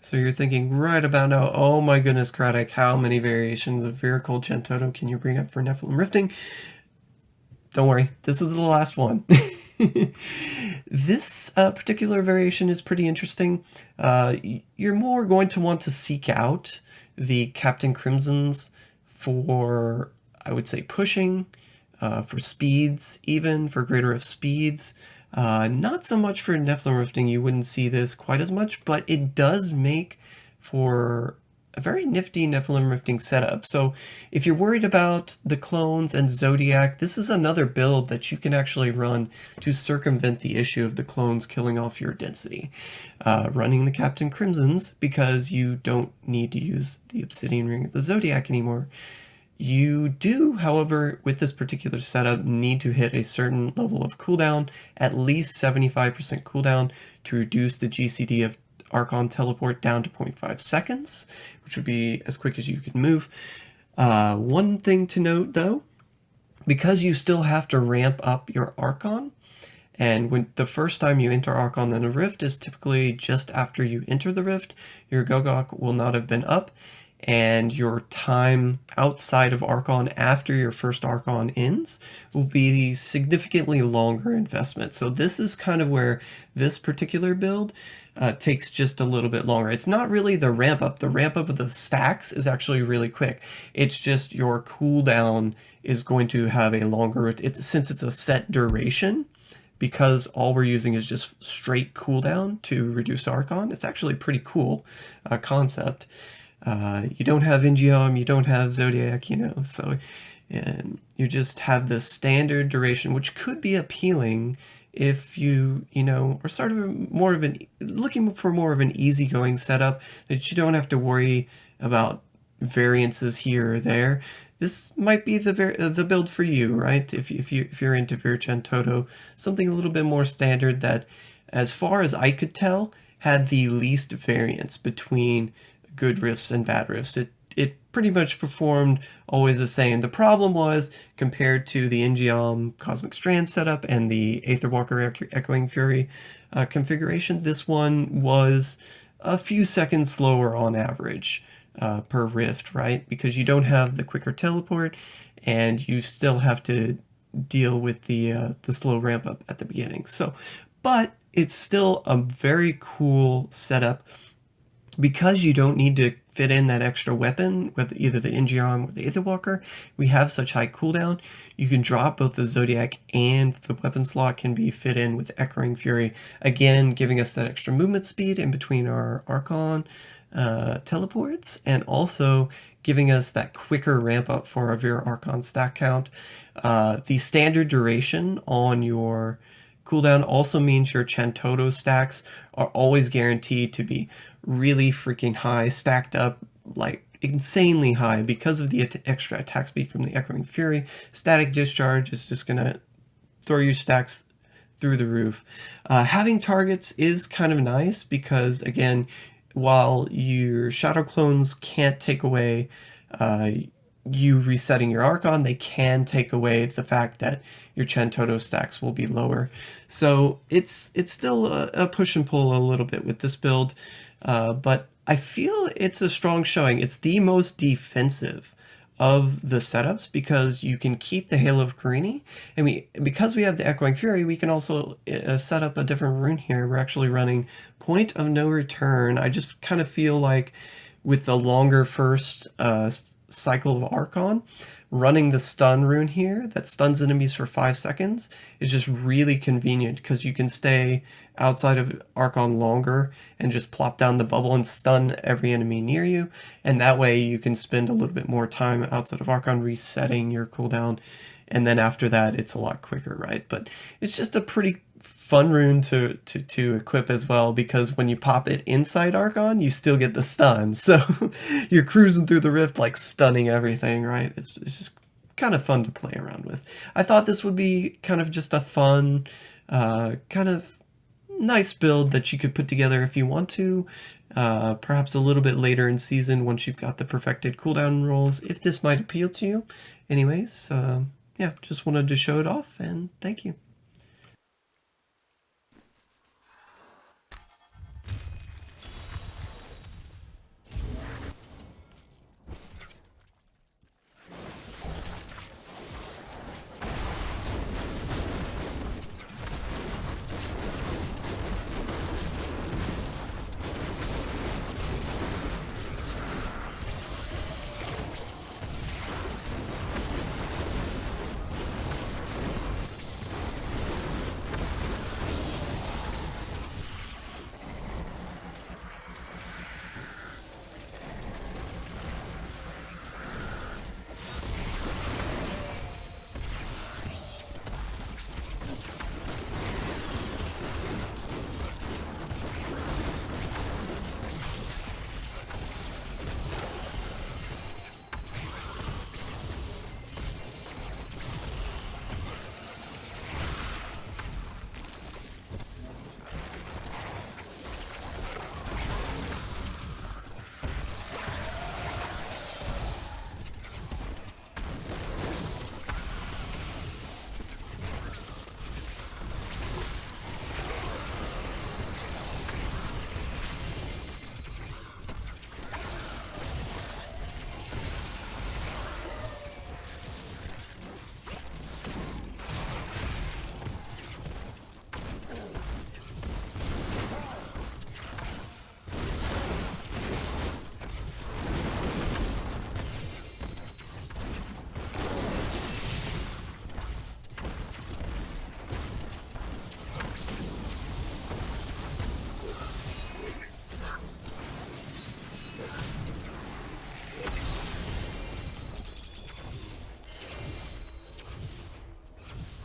So you're thinking right about now, oh my goodness, Craddock, how many variations of Vyr Cold Chantodo can you bring up for Nephalem Rifting? Don't worry, this is the last one. This particular variation is pretty interesting. You're more going to want to seek out the Captain Crimsons for, I would say, pushing, for speeds, even for greater of speeds. Not so much for Nephalem Rifting, you wouldn't see this quite as much, but it does make for a very nifty Nephalem Rifting setup. So if you're worried about the clones and Zodiac, this is another build that you can actually run to circumvent the issue of the clones killing off your density. Running the Captain Crimsons, because you don't need to use the Obsidian Ring of the Zodiac anymore. You do, however, with this particular setup, need to hit a certain level of cooldown, at least 75% cooldown, to reduce the GCD of Archon Teleport down to 0.5 seconds, which would be as quick as you could move. One thing to note, though, because you still have to ramp up your Archon, and when the first time you enter Archon in a Rift is typically just after you enter the Rift, your Gogok will not have been up, and your time outside of Archon after your first Archon ends will be significantly longer investment. So this is kind of where this particular build takes just a little bit longer. It's not really the ramp up. The ramp up of the stacks is actually really quick. It's just your cooldown is going to have a longer, since it's a set duration, because all we're using is just straight cooldown to reduce Archon. It's actually a pretty cool concept. You don't have In-Geom, you don't have Zodiac, you know, so you just have this standard duration, which could be appealing if you know, are sort of more of looking for more of an easygoing setup that you don't have to worry about variances here or there. This might be the build for you, right? If you're into Vyr Chantodo, something a little bit more standard that, as far as I could tell, had the least variance between good rifts and bad rifts. It pretty much performed always the same. The problem was, compared to the In-Geom Cosmic Strand setup and the Aetherwalker Echoing Fury configuration, this one was a few seconds slower on average per rift, right? Because you don't have the quicker teleport, and you still have to deal with the slow ramp up at the beginning. So, but it's still a very cool setup, because you don't need to fit in that extra weapon with either the In-Geom or the Aetherwalker. We have such high cooldown, you can drop both the Zodiac and the weapon slot can be fit in with Echoing Fury, again giving us that extra movement speed in between our Archon teleports, and also giving us that quicker ramp up for our Vyr Archon stack count. The standard duration on your cooldown also means your Chantodo stacks are always guaranteed to be really freaking high, stacked up like insanely high because of the extra attack speed from the Echoing Fury. Static Discharge is just gonna throw your stacks through the roof. Having targets is kind of nice because, again, while your Shadow Clones can't take away you resetting your Archon, they can take away the fact that your Chantodo stacks will be lower. So it's still a push and pull a little bit with this build, but I feel it's a strong showing. It's the most defensive of the setups because you can keep the Halo of Carini, and because we have the Echoing Fury, we can also set up a different rune here. We're actually running Point of No Return. I just kind of feel like with the longer first cycle of Archon, running the stun rune here that stuns enemies for 5 seconds is just really convenient because you can stay outside of Archon longer and just plop down the bubble and stun every enemy near you, and that way you can spend a little bit more time outside of Archon resetting your cooldown, and then after that it's a lot quicker, right? But it's just a pretty fun rune to equip as well, because when you pop it inside Archon, you still get the stun. So you're cruising through the rift like stunning everything, right? It's just kind of fun to play around with. I thought this would be kind of just a fun, kind of nice build that you could put together if you want to, perhaps a little bit later in season once you've got the perfected cooldown rolls, if this might appeal to you. Anyways, yeah, just wanted to show it off, and thank you.